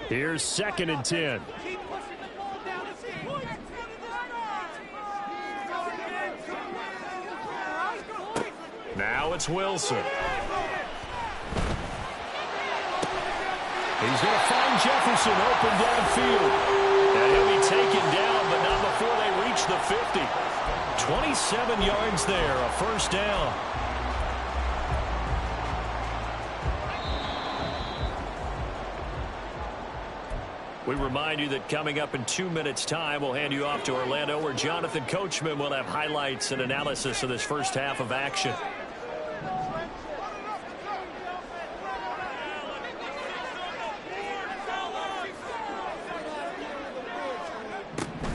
Here's 2nd and 10. Now it's Wilson. He's going to find Jefferson open downfield. And he'll be taken down, but not before they reach the 50. 27 yards there, a first down. We remind you that coming up in 2 minutes' time, we'll hand you off to Orlando, where Jonathan Coachman will have highlights and analysis of this first half of action.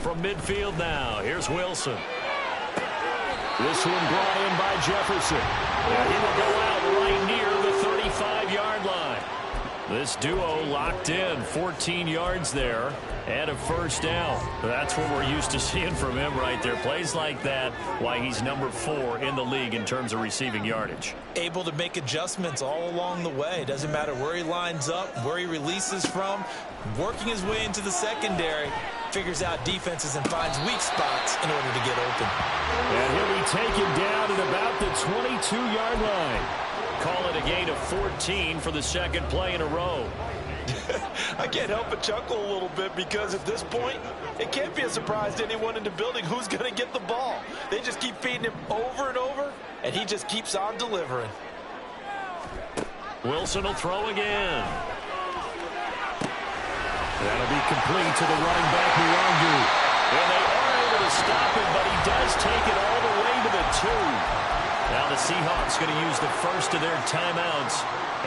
From midfield now, here's Wilson. This one brought in by Jefferson. And he will go out right near the 35-yard line. This duo locked in, 14 yards there, and a first down. That's what we're used to seeing from him right there. Plays like that, why he's number 4 in the league in terms of receiving yardage. Able to make adjustments all along the way. Doesn't matter where he lines up, where he releases from. Working his way into the secondary, figures out defenses and finds weak spots in order to get open. And he'll be taken down at about the 22-yard line. Call it a gain of 14 for the second play in a row. I can't help but chuckle a little bit because at this point, it can't be a surprise to anyone in the building who's going to get the ball. They just keep feeding him over and over, and he just keeps on delivering. Wilson will throw again. That'll be complete to the running back, Luongo. And they are able to stop him, but he does take it all the way to the 2. Now the Seahawks going to use the first of their timeouts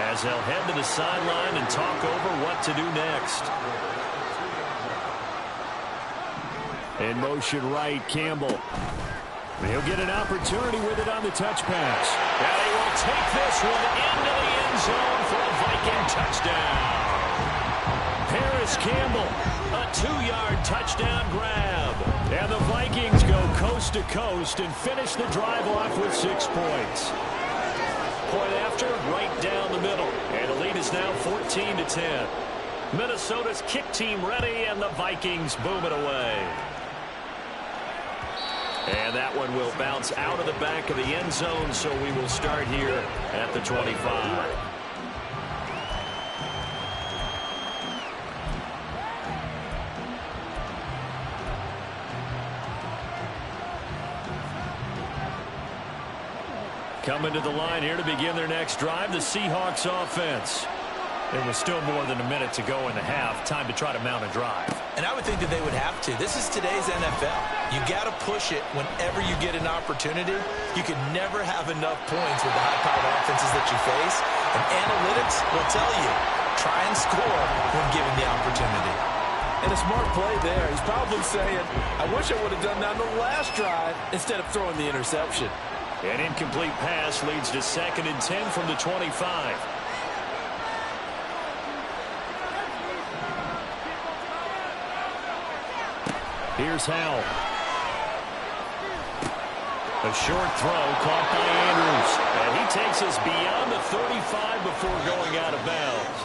as they'll head to the sideline and talk over what to do next. In motion right, Campbell. He'll get an opportunity with it on the touch pass. And he will take this one into the end zone for a Viking touchdown. Paris Campbell, a 2-yard touchdown grab. And the Vikings go coast to coast and finish the drive off with 6 points. Point after, right down the middle. And the lead is now 14-10. Minnesota's kick team ready, and the Vikings boom it away. And that one will bounce out of the back of the end zone, so we will start here at the 25. Coming to the line here to begin their next drive, the Seahawks offense. There was still more than a minute to go in the half. Time to try to mount a drive. And I would think that they would have to. This is today's NFL. You got to push it whenever you get an opportunity. You can never have enough points with the high-powered offenses that you face. And analytics will tell you, try and score when given the opportunity. And a smart play there. He's probably saying, I wish I would have done that on the last drive instead of throwing the interception. An incomplete pass leads to 2nd and 10 from the 25. Here's Howell. A short throw caught by Andrews. And he takes us beyond the 35 before going out of bounds.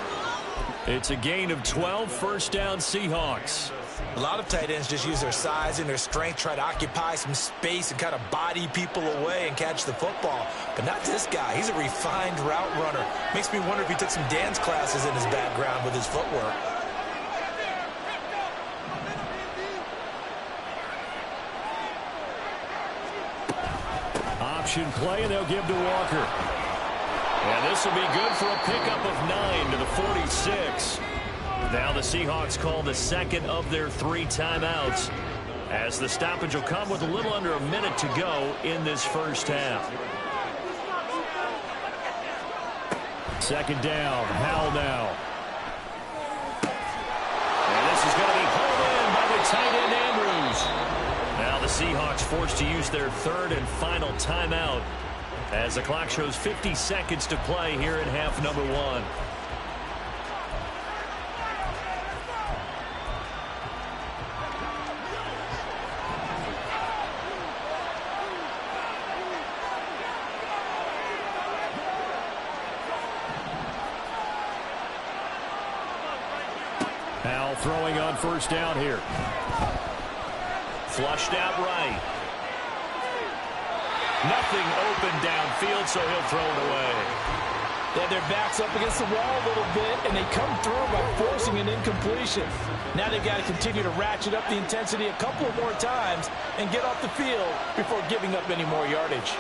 It's a gain of 12, first down Seahawks. A lot of tight ends just use their size and their strength, try to occupy some space and kind of body people away and catch the football. But not this guy. He's a refined route runner. Makes me wonder if he took some dance classes in his background with his footwork. Option play, and they'll give to Walker. And this will be good for a pickup of 9 to the 46. Now the Seahawks call the second of their 3 timeouts, as the stoppage will come with a little under a minute to go in this first half. Second down, Howell now. And this is going to be pulled in by the tight end Andrews. Now the Seahawks forced to use their 3rd and final timeout, as the clock shows 50 seconds to play here in half number 1. Now throwing on first down here. Flushed out right. Nothing open downfield, so he'll throw it away. They have their backs up against the wall a little bit, and they come through by forcing an incompletion. Now they've got to continue to ratchet up the intensity a couple of more times and get off the field before giving up any more yardage.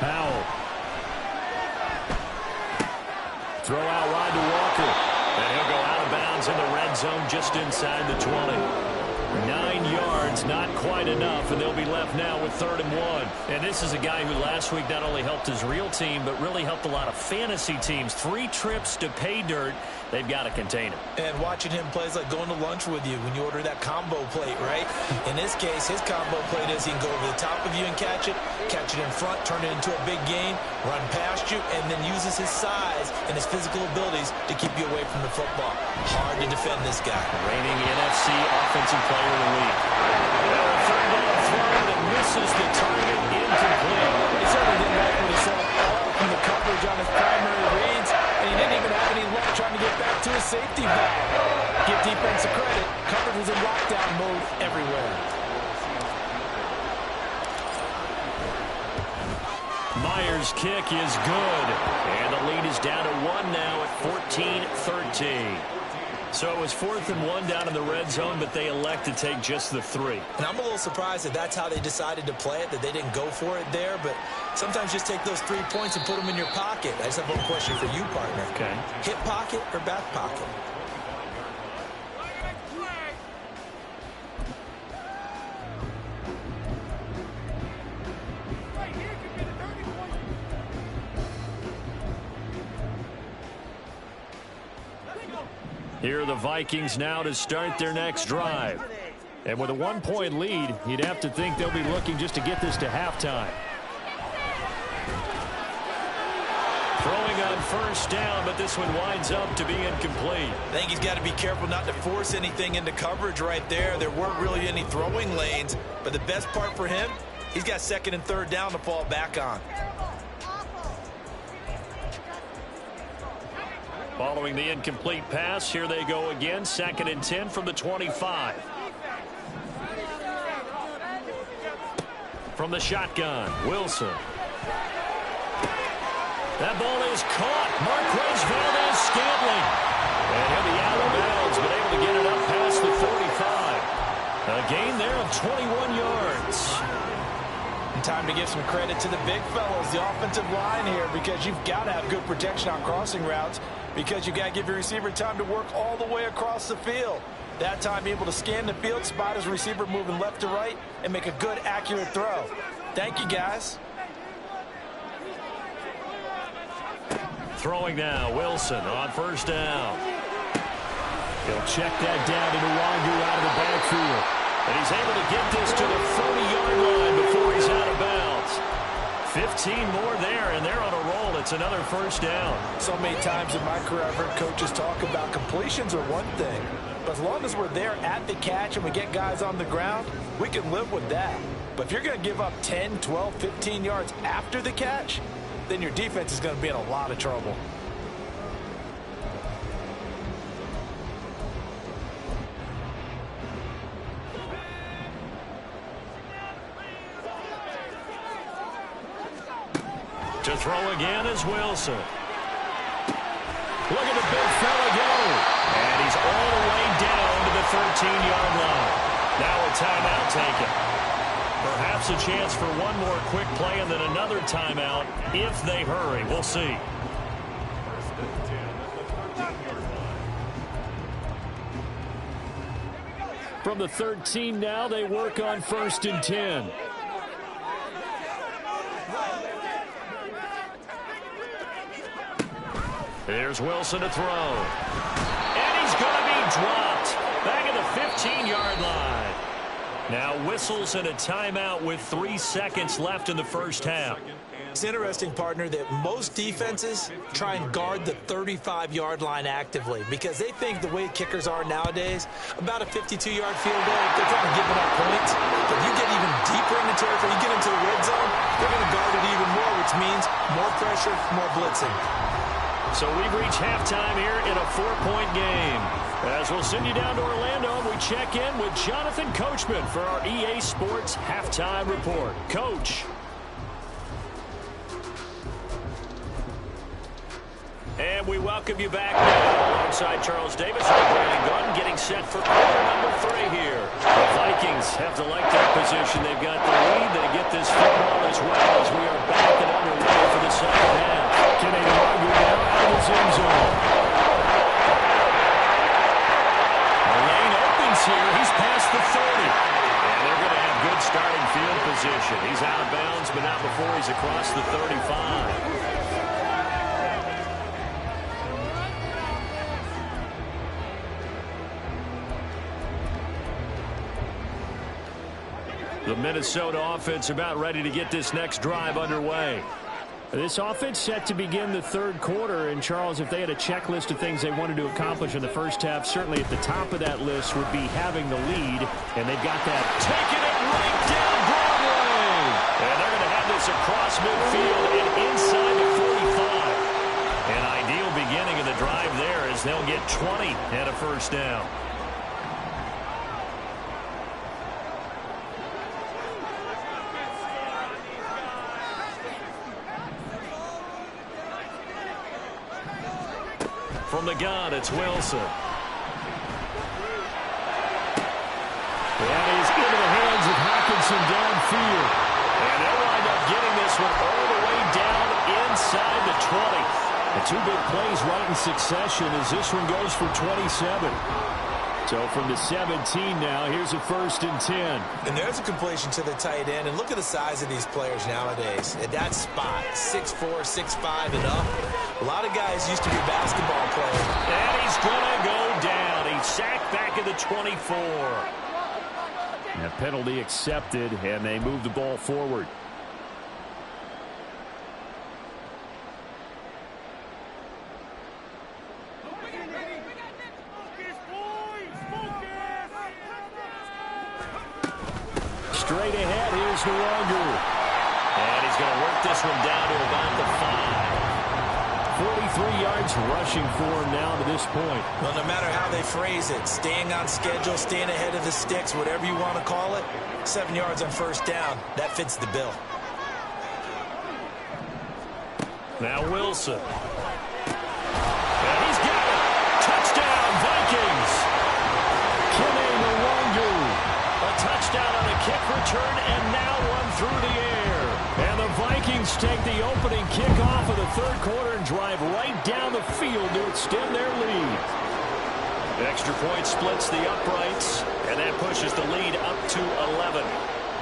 Powell. Throw out wide to Walker. And he'll go out of bounds in the red zone just inside the 20. 9 yards, not quite enough, and they'll be left now with 3rd and 1. And this is a guy who last week not only helped his real team, but really helped a lot of fantasy teams. 3 trips to pay dirt. They've got to contain him. And watching him play is like going to lunch with you when you order that combo plate, right? In this case, his combo plate is he can go over the top of you and catch it in front, turn it into a big gain, run past you, and then uses his size and his physical abilities to keep you away from the football. Hard to defend this guy. Reigning NFC Offensive Player of the Week. Now a 3rd down throw that misses the target, incomplete. He certainly didn't like what he saw all from the coverage on his primary reads, and he didn't even have any luck trying to get back to his safety valve. Give defense a credit. Coverage was in lockdown mode everywhere. Myers' kick is good, and the lead is down to 1 now at 14-13. So it was 4th and 1 down in the red zone, but they elect to take just the 3. And I'm a little surprised that that's how they decided to play it, that they didn't go for it there. But sometimes just take those 3 points and put them in your pocket. I just have one question for you, partner. Okay. Hip pocket or back pocket? Here are the Vikings now to start their next drive. And with a 1-point lead, you'd have to think they'll be looking just to get this to halftime. Throwing on first down, but this one winds up to be incomplete. I think he's got to be careful not to force anything into coverage right there. There weren't really any throwing lanes, but the best part for him, he's got 2nd and 3rd down to fall back on. Following the incomplete pass, here they go again. 2nd and 10 from the 25. From the shotgun, Wilson. That ball is caught. Marquez Valdez-Scantling. And he'll be out of bounds, but able to get it up past the 45. A gain there of 21 yards. Time to give some credit to the big fellas, the offensive line here, because you've got to have good protection on crossing routes, because you've got to give your receiver time to work all the way across the field. That time able to scan the field, spot his receiver moving left to right, and make a good, accurate throw. Thank you, guys. Throwing now, Wilson on first down. He'll check that down to Nwangu out of the backfield. And he's able to get this to the 40-yard line before he's out of bounds. 15 more there, and they're on a roll. It's another first down. So many times in my career, I've heard coaches talk about completions are one thing. But as long as we're there at the catch and we get guys on the ground, we can live with that. But if you're going to give up 10, 12, 15 yards after the catch, then your defense is going to be in a lot of trouble. To throw again is Wilson. Look at the big fella go. And he's all the way down to the 13-yard line. Now a timeout taken. Perhaps a chance for one more quick play and then another timeout if they hurry. We'll see. From the 13 now, they work on 1st and 10. There's Wilson to throw. And he's going to be dropped. Back at the 15-yard line. Now whistles and a timeout with 3 seconds left in the first half. It's interesting, partner, that most defenses try and guard the 35-yard line actively because they think the way kickers are nowadays, about a 52-yard field goal, they're trying to give it up points. But you get even deeper in the territory, you get into the red zone, they're going to guard it even more, which means more pressure, more blitzing. So we've reached halftime here in a 4-point game. As As we'll send you down to Orlando, we check in with Jonathan Coachman for our EA Sports Halftime Report. Coach. And we welcome you back now alongside Charles Davis and Brandon Gunn getting set for quarter number 3 here. The Vikings have to like that position. They've got the lead. They get this football as well as we are back and underway for the second half. Can they argue now out of his end zone? The lane opens here. He's past the 30. And they're going to have good starting field position. He's out of bounds, but not before he's across the 35. The Minnesota offense about ready to get this next drive underway. This offense set to begin the third quarter. And, Charles, if they had a checklist of things they wanted to accomplish in the first half, certainly at the top of that list would be having the lead. And they've got that. Taking it right down Broadway. And they're going to have this across midfield and inside the 45. An ideal beginning of the drive there as they'll get 20 and a first down. From the gun, it's Wilson. And he's into the hands of Hockenson downfield. And they'll wind up getting this one all the way down inside the 20. The 2 big plays right in succession as this one goes for 27. So from the 17 now, here's a 1st and 10. And there's a completion to the tight end. And look at the size of these players nowadays. At that spot, 6'4", 6'5", and up. A lot of guys used to be basketball players. And he's going to go down. He's sacked back at the 24. And a penalty accepted, and they move the ball forward. Straight ahead, here's Nwogu. And he's going to work this one down to about the 5. 43 yards rushing for him now to this point. Well, no matter how they phrase it, staying on schedule, staying ahead of the sticks, whatever you want to call it, 7 yards on first down, that fits the bill. Now Wilson. And he's got it. Touchdown, Vikings. Nwogu. A touchdown on a kick return, and now one through the air. And the Vikings take the opening kickoff of the third quarter and drive right down the field to extend their lead. Extra point splits the uprights, and that pushes the lead up to 11.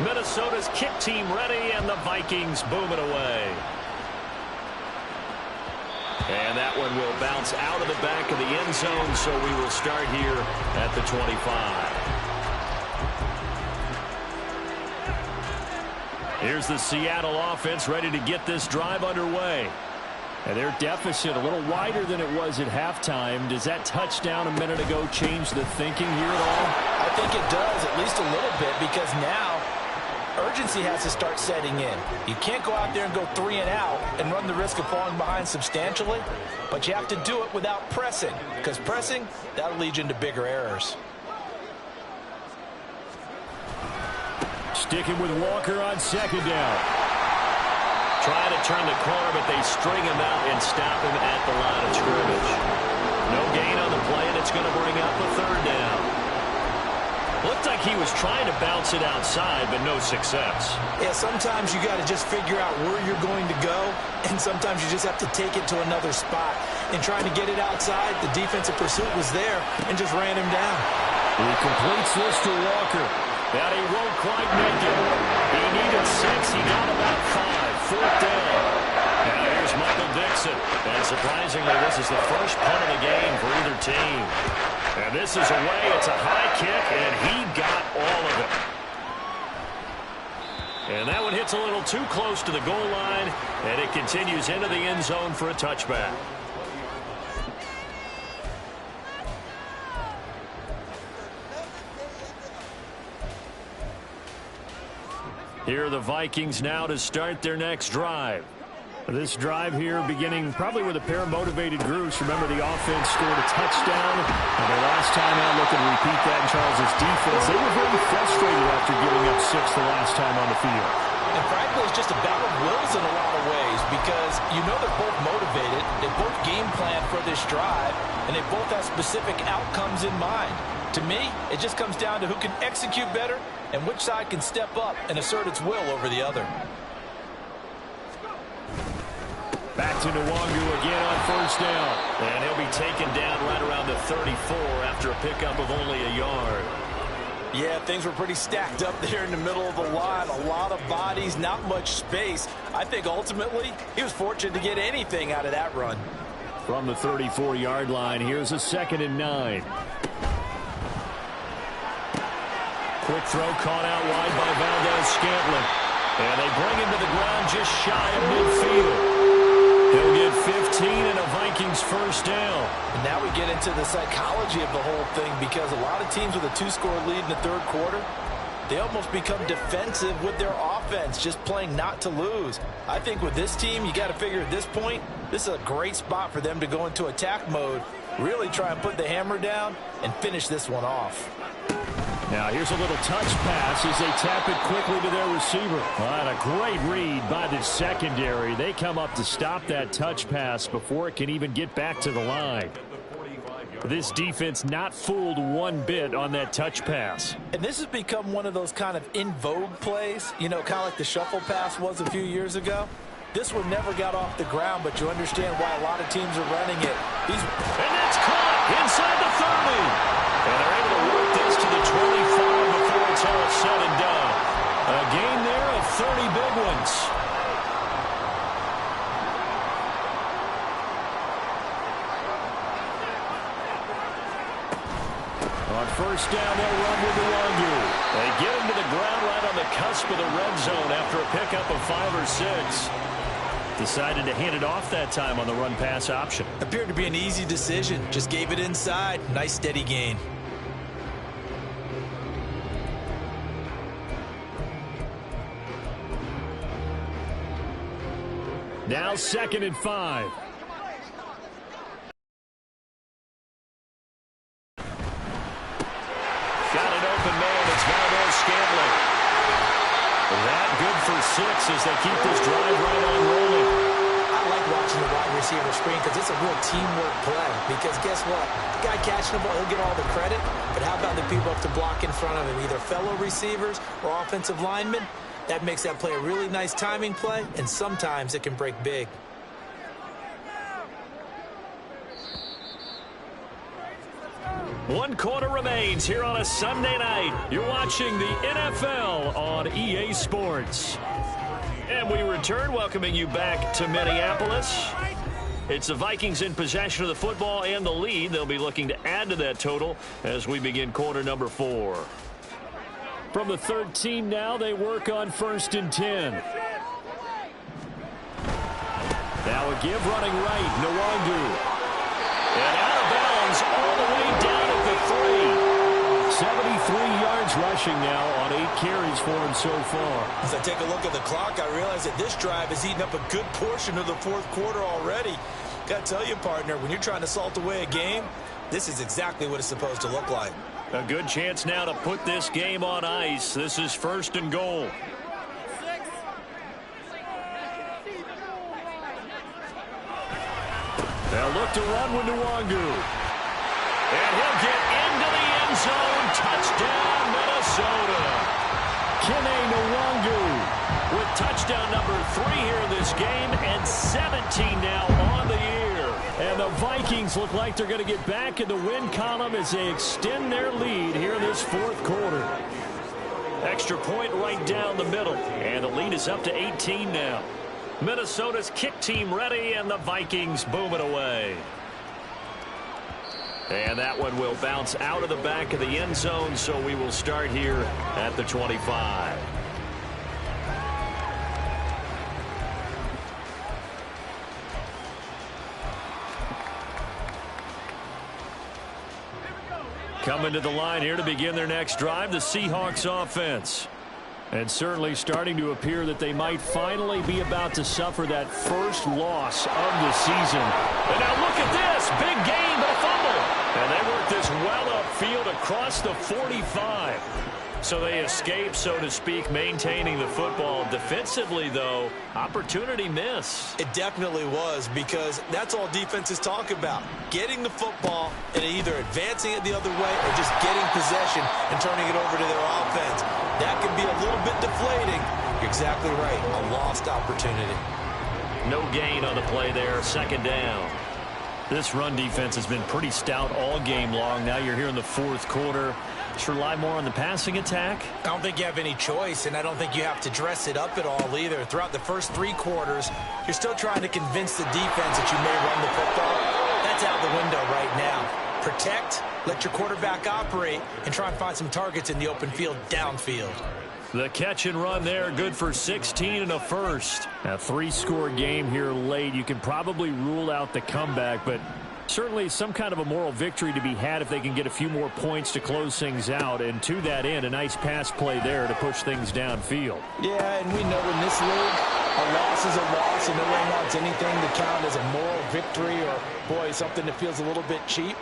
Minnesota's kick team ready, and the Vikings boom it away. And that one will bounce out of the back of the end zone, so we will start here at the 25. Here's the Seattle offense ready to get this drive underway. And their deficit a little wider than it was at halftime. Does that touchdown a minute ago change the thinking here at all? I think it does, at least a little bit, because now urgency has to start setting in. You can't go out there and go 3 and out and run the risk of falling behind substantially, but you have to do it without pressing, because pressing, that'll lead you into bigger errors. Sticking with Walker on second down. Trying to turn the corner, but they string him out and stop him at the line of scrimmage. No gain on the play, and it's going to bring up a third down. Looked like he was trying to bounce it outside, but no success. Yeah, sometimes you got to just figure out where you're going to go, and sometimes you just have to take it to another spot. In trying to get it outside, the defensive pursuit was there and just ran him down. He completes this to Walker. That he won't quite make it. He needed 6. He got about 5. 4th down. Now here's Michael Dixon. And surprisingly, this is the first punt of the game for either team. And this is away. It's a high kick, and he got all of it. And that one hits a little too close to the goal line, and it continues into the end zone for a touchback. Here are the Vikings now to start their next drive. This drive here beginning probably with a pair of motivated groups. Remember, the offense scored a touchdown. And their last time out, looking to repeat that in Charles' defense. They were very frustrated after giving up 6 the last time on the field. And frankly, it's just a battle of wills in a lot of ways because you know they're both motivated. They both game plan for this drive, and they both have specific outcomes in mind. To me, it just comes down to who can execute better and which side can step up and assert its will over the other. Back to Nwangu again on first down. And he'll be taken down right around the 34 after a pickup of only a yard. Yeah, things were pretty stacked up there in the middle of the line. A lot of bodies, not much space. I think ultimately he was fortunate to get anything out of that run. From the 34-yard line, here's a 2nd and 9. Quick throw caught out wide by Valdez-Scantling. And they bring him to the ground just shy of midfield. He'll get 15 and a Vikings first down. And now we get into the psychology of the whole thing because a lot of teams with a 2-score lead in the third quarter, they almost become defensive with their offense, just playing not to lose. I think with this team, you got to figure at this point, this is a great spot for them to go into attack mode, really try and put the hammer down and finish this one off. Now here's a little touch pass as they tap it quickly to their receiver. And a great read by the secondary. They come up to stop that touch pass before it can even get back to the line. This defense not fooled one bit on that touch pass. And this has become one of those kind of in vogue plays, you know, kind of like the shuffle pass was a few years ago. This one never got off the ground, but you understand why a lot of teams are running it. And that's caught inside the 30. And they're able to work this to the 25 before it's all said and done. A gain there of 30 big ones. On first down, they'll run with Nwangu. They get him to the ground right on the cusp of the red zone after a pickup of 5 or 6. Decided to hand it off that time on the run-pass option. Appeared to be an easy decision. Just gave it inside. Nice steady gain. Now 2nd and 5. Got an open man. It's Valdez-Scantling. That good for 6 as they keep this drive right on rolling. I like watching the wide receiver screen because it's a real teamwork play. Because guess what? The guy catching the ball, he'll get all the credit. But how about the people up to block in front of him, either fellow receivers or offensive linemen? That makes that play a really nice timing play, and sometimes it can break big. One quarter remains here on a Sunday night. You're watching the NFL on EA Sports. And we return, welcoming you back to Minneapolis. It's the Vikings in possession of the football and the lead. They'll be looking to add to that total as we begin quarter number 4. From the 13 now, they work on 1st and 10. Now a give running right, Nwangu. And out of bounds all the way down at the 3. 73 yards rushing now on 8 carries for him so far. As I take a look at the clock, I realize that this drive has eaten up a good portion of the fourth quarter already. Got to tell you, partner, when you're trying to salt away a game, this is exactly what it's supposed to look like. A good chance now to put this game on ice. This is 1st and goal. They'll look to run with Nwangu. And he'll get into the end zone. Touchdown, Minnesota. Kene Nwangu with touchdown number 3 here in this game and 17 now on the year. And the Vikings look like they're going to get back in the win column as they extend their lead here in this fourth quarter. Extra point right down the middle. And the lead is up to 18 now. Minnesota's kick team ready, and the Vikings boom it away. And that one will bounce out of the back of the end zone, so we will start here at the 25. Coming to the line here to begin their next drive, the Seahawks offense. And certainly starting to appear that they might finally be about to suffer that first loss of the season. And now look at this. Big gain, but a fumble. And they work this well upfield across the 45. So they escape, so to speak, maintaining the football. Defensively, though, opportunity miss. It definitely was, because that's all defenses talk about. Getting the football and either advancing it the other way or just getting possession and turning it over to their offense. That can be a little bit deflating. You're exactly right. A lost opportunity. No gain on the play there. Second down. This run defense has been pretty stout all game long. Now you're here in the fourth quarter. Just rely more on the passing attack? I don't think you have any choice, and I don't think you have to dress it up at all either. Throughout the first 3 quarters, you're still trying to convince the defense that you may run the football. That's out the window right now. Protect, let your quarterback operate, and try and find some targets in the open field downfield. The catch and run there, good for 16 and a first. A 3-score game here late. You can probably rule out the comeback, but certainly some kind of a moral victory to be had if they can get a few more points to close things out. And to that end, a nice pass play there to push things downfield. Yeah, and we know in this league, a loss is a loss, and no one wants anything to count as a moral victory or, boy, something that feels a little bit cheap.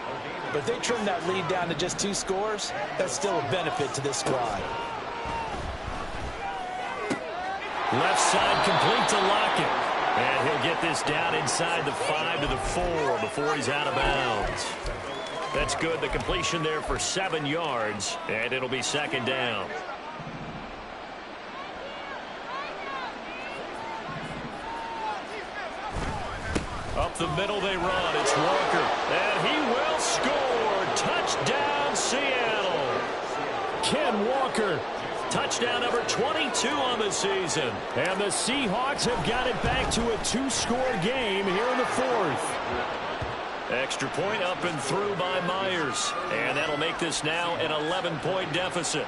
But if they trim that lead down to just 2 scores, that's still a benefit to this squad. Left side complete to Lockett. And he'll get this down inside the 5 to the 4 before he's out of bounds. That's good. The completion there for 7 yards, and it'll be second down. Up the middle they run. It's Walker. And he will score. Touchdown, Seattle. Ken Walker. Touchdown number 22 on the season. And the Seahawks have got it back to a 2-score game here in the fourth. Extra point up and through by Myers. And that'll make this now an 11-point deficit.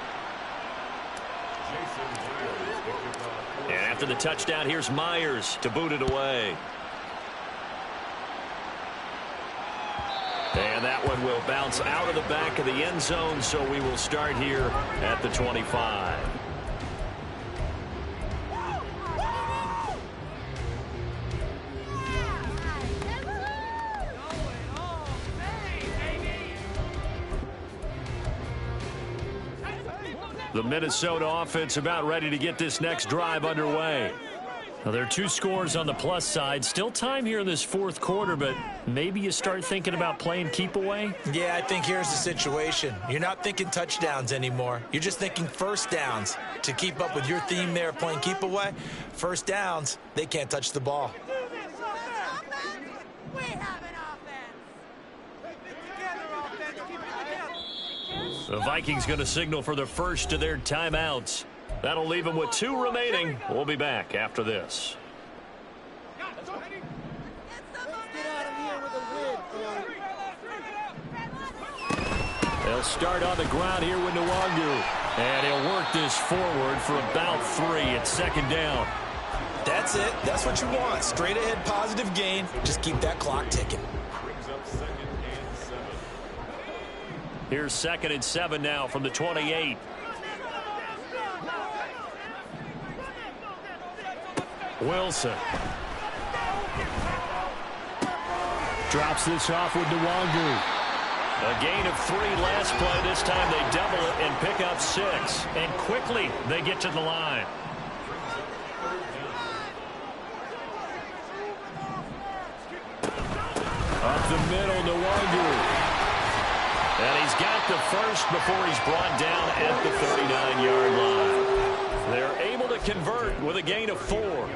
And after the touchdown, here's Myers to boot it away. And that one will bounce out of the back of the end zone, so we will start here at the 25. The Minnesota offense about ready to get this next drive underway. Now, there are 2 scores on the plus side. Still time here in this fourth quarter, but maybe you start thinking about playing keep away? Yeah, I think here's the situation. You're not thinking touchdowns anymore. You're just thinking first downs. To keep up with your theme there, playing keep away, first downs, they can't touch the ball. The Vikings going to signal for the first of their timeouts. That'll leave them with 2 remaining. We'll be back after this. They'll start on the ground here with Nwangu. And he'll work this forward for about 3 at second down. That's it. That's what you want. Straight ahead positive gain. Just keep that clock ticking. Here's 2nd and 7 now from the 28. Wilson. Drops this off with Nwangu. A gain of 3 last play. This time they double it and pick up 6. And quickly they get to the line. Up the middle, Nwangu. And he's got the first before he's brought down at the 39-yard line. They're able to convert with a gain of 4.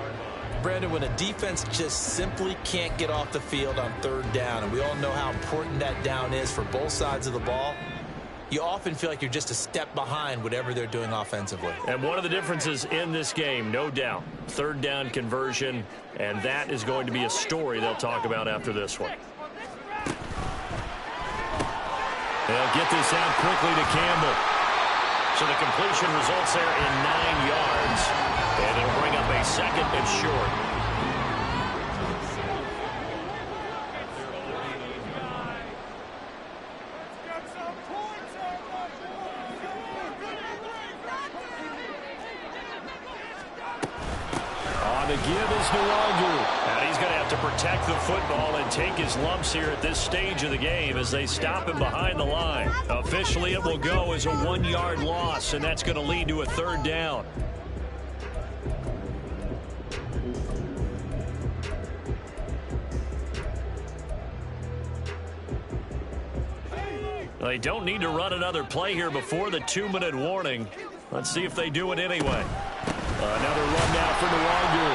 Brandon, when a defense just simply can't get off the field on 3rd down, and we all know how important that down is for both sides of the ball, you often feel like you're just a step behind whatever they're doing offensively. And one of the differences in this game, no doubt, 3rd down conversion, and that is going to be a story they'll talk about after this one. They'll get this out quickly to Campbell. So the completion results there in 9 yards. And it'll bring up a 2nd and short. give is Nwangu. And he's going to have to protect the football and take his lumps here at this stage of the game as they stop him behind the line. Officially, it will go as a 1-yard loss, and that's going to lead to a 3rd down. They don't need to run another play here before the 2-minute warning. Let's see if they do it anyway. Another run now for Nwangu.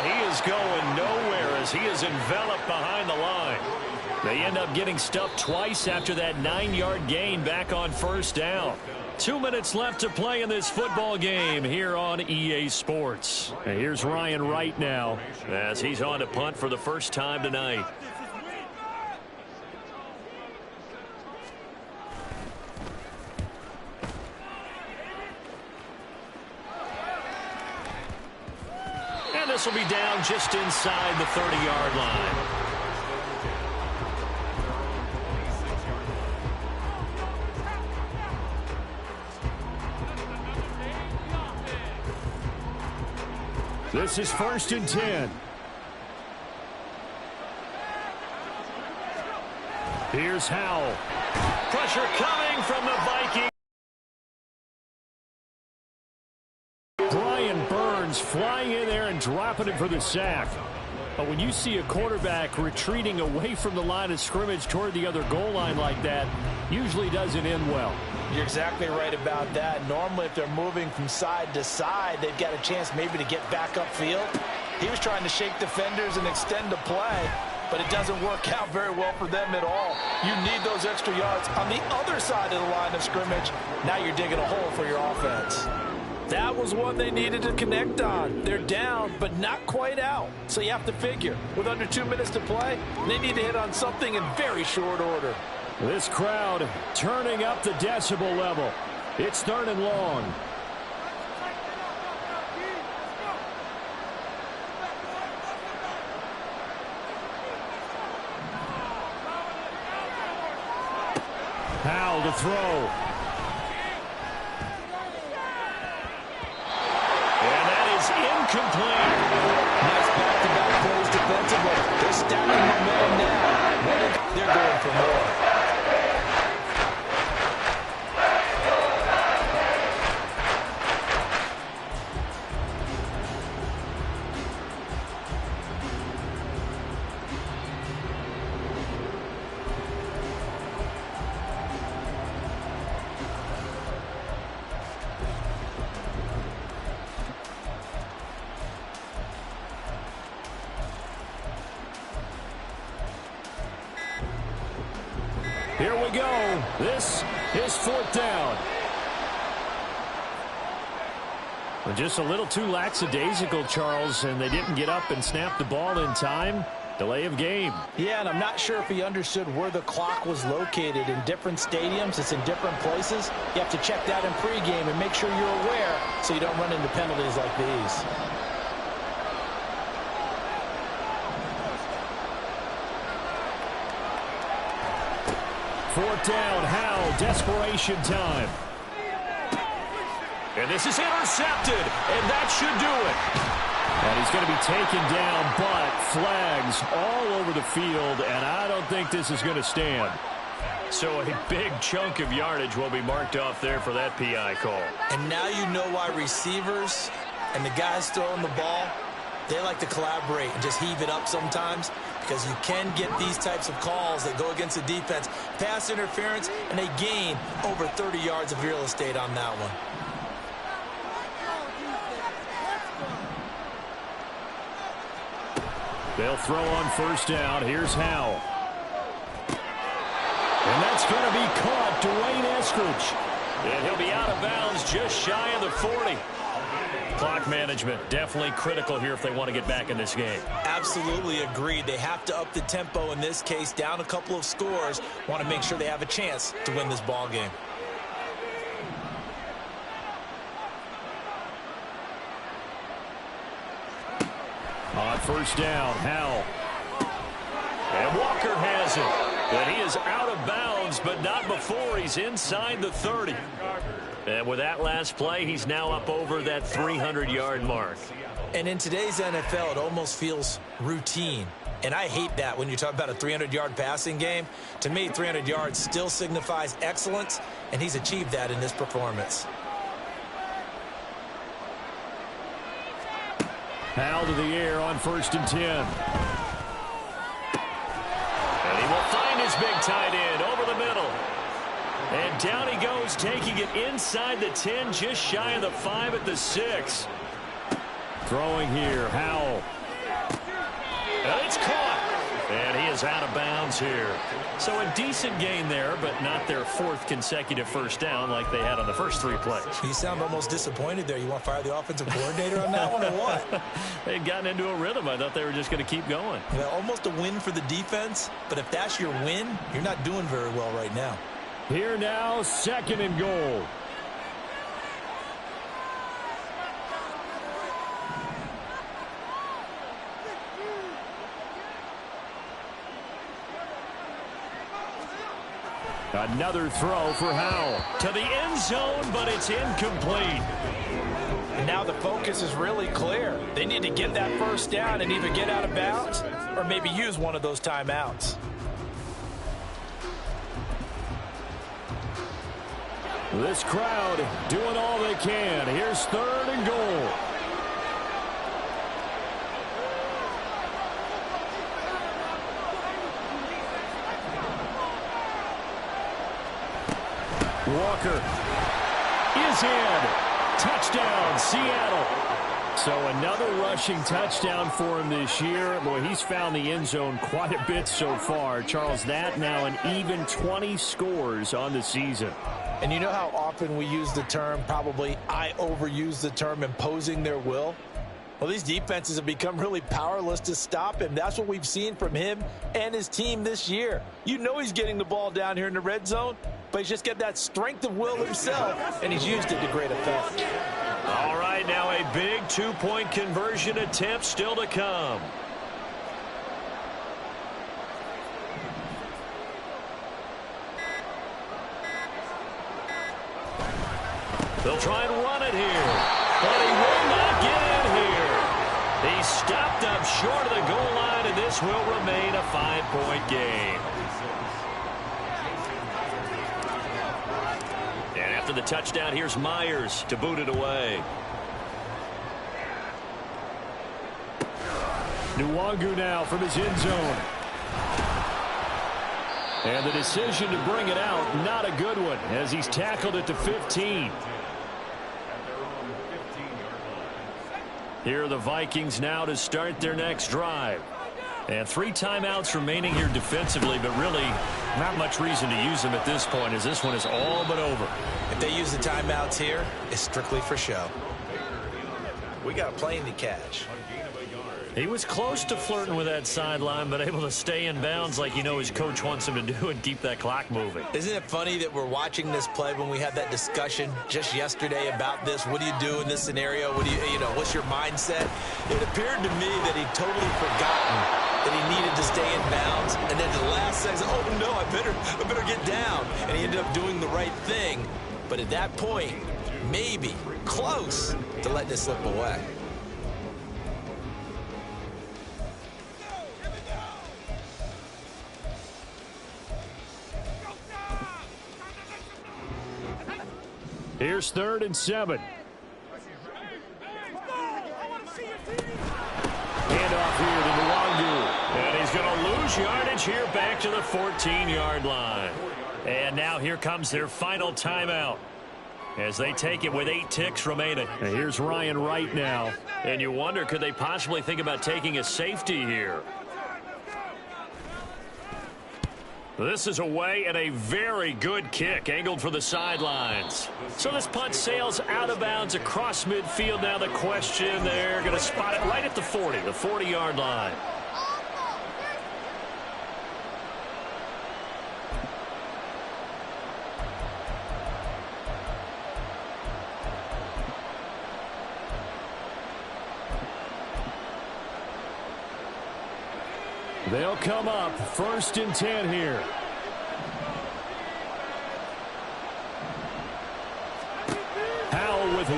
He is going nowhere as he is enveloped behind the line. They end up getting stuffed twice after that 9-yard gain back on 1st down. 2 minutes left to play in this football game here on EA Sports. And here's Ryan Wright now as he's on to punt for the first time tonight. This will be down just inside the 30-yard line. This is 1st and 10. Here's Howell. Pressure coming from the Vikings. Flying in there and dropping it for the sack. But when you see a quarterback retreating away from the line of scrimmage toward the other goal line like that, usually doesn't end well. You're exactly right about that. Normally, if they're moving from side to side, they've got a chance maybe to get back upfield. He was trying to shake defenders and extend the play, but it doesn't work out very well for them at all. You need those extra yards on the other side of the line of scrimmage. Now you're digging a hole for your offense. That was one they needed to connect on. They're down, but not quite out. So you have to figure, with under 2 minutes to play, they need to hit on something in very short order. This crowd turning up the decibel level. It's 3rd and long. Howell to throw. Incomplete. Nice back-to-back plays defensively. They're stacking momentum now. They're going for more. Here we go. This is 4th down. Just a little too lackadaisical, Charles, and they didn't get up and snap the ball in time. Delay of game. Yeah, and I'm not sure if he understood where the clock was located. In different stadiums, it's in different places. You have to check that in pregame and make sure you're aware so you don't run into penalties like these. Fourth down, Howell, desperation time. And this is intercepted, and that should do it. And he's going to be taken down, but flags all over the field, and I don't think this is going to stand. So a big chunk of yardage will be marked off there for that PI call. And now you know why receivers and the guys throwing the ball, they like to collaborate and just heave it up sometimes, because you can get these types of calls that go against the defense. Pass interference, and they gain over 30 yards of real estate on that one. They'll throw on first down. Here's Howell. And that's going to be caught. Dwayne Eskridge. And he'll be out of bounds just shy of the 40. Clock management definitely critical here if they want to get back in this game. Absolutely agreed. They have to up the tempo in this case, down a couple of scores. Want to make sure they have a chance to win this ball game. On first down, Howell. And Walker has it. And he is out of bounds, but not before he's inside the 30. And with that last play, he's now up over that 300-yard mark. And in today's NFL, it almost feels routine. And I hate that when you talk about a 300-yard passing game. To me, 300 yards still signifies excellence, and he's achieved that in this performance. Foul to the air on 1st and 10. And he will find his big tight end over the middle. And down he goes, taking it inside the 10, just shy of the 5 at the 6. Throwing here, Howell. And it's caught. And he is out of bounds here. So a decent gain there, but not their 4th consecutive first down like they had on the first 3 plays. You sound almost disappointed there. You want to fire the offensive coordinator on that one or what? They'd gotten into a rhythm. I thought they were just going to keep going. Well, almost a win for the defense, but if that's your win, you're not doing very well right now. Here now, 2nd and goal. Another throw for Howell. To the end zone, but it's incomplete. And now the focus is really clear. They need to get that first down and either get out of bounds or maybe use one of those timeouts. This crowd doing all they can. Here's 3rd and goal. Walker is in. Touchdown, Seattle. So another rushing touchdown for him this year. Boy, he's found the end zone quite a bit so far. Charles, that now an even 20 scores on the season. And you know how often we use the term, probably I overuse the term, imposing their will? Well, these defenses have become really powerless to stop him. That's what we've seen from him and his team this year. You know he's getting the ball down here in the red zone, but he's just got that strength of will himself, and he's used it to great effect. All right, now a big 2-point conversion attempt still to come. They'll try and run it here, but he will not get in here. He stopped up short of the goal line, and this will remain a 5-point game. And after the touchdown, here's Myers to boot it away. Nwangu now from his end zone. And the decision to bring it out, not a good one, as he's tackled it to 15. Here are the Vikings now to start their next drive. And 3 timeouts remaining here defensively, but really not much reason to use them at this point, as this one is all but over. If they use the timeouts here, it's strictly for show. We got a plane to catch. He was close to flirting with that sideline, but able to stay in bounds like you know his coach wants him to do and keep that clock moving. Isn't it funny that we're watching this play when we had that discussion just yesterday about this? What do you do in this scenario? What do you know, what's your mindset? It appeared to me that he'd totally forgotten that he needed to stay in bounds, and then the last second, oh no, I better get down. And he ended up doing the right thing. But at that point, maybe close to letting it slip away. Here's 3rd and 7. Handoff here to Nwangu. And he's going to lose yardage here back to the 14-yard line. And now here comes their final timeout as they take it with 8 ticks remaining. And here's Ryan Wright now. And you wonder, could they possibly think about taking a safety here? This is away and a very good kick angled for the sidelines. So this punt sails out of bounds across midfield. Now the question, they're going to spot it right at the 40, the 40-yard line. They'll come up 1st and 10 here.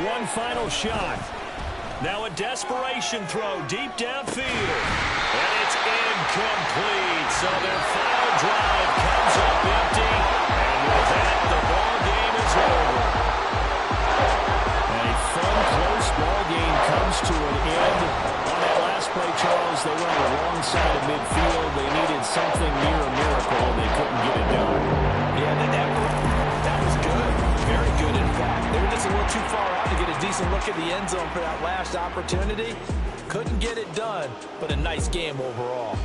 one final shot. Now a desperation throw deep downfield. And it's incomplete. So their final drive comes up empty. And with that, the ball game is over. A fun, close ball game comes to an end. On that last play, Charles, they were on the wrong side of midfield. They needed something near a miracle, and they couldn't get it done. Yeah, that was good. Very good, in fact. They were just a little too far out to get a decent look at the end zone for that last opportunity. Couldn't get it done, but a nice game overall.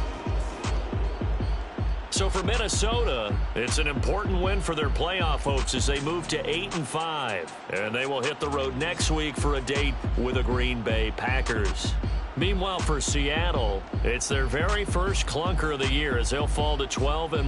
So for Minnesota, it's an important win for their playoff hopes as they move to 8-5. And they will hit the road next week for a date with the Green Bay Packers. Meanwhile, for Seattle, it's their very first clunker of the year as they'll fall to 12-1.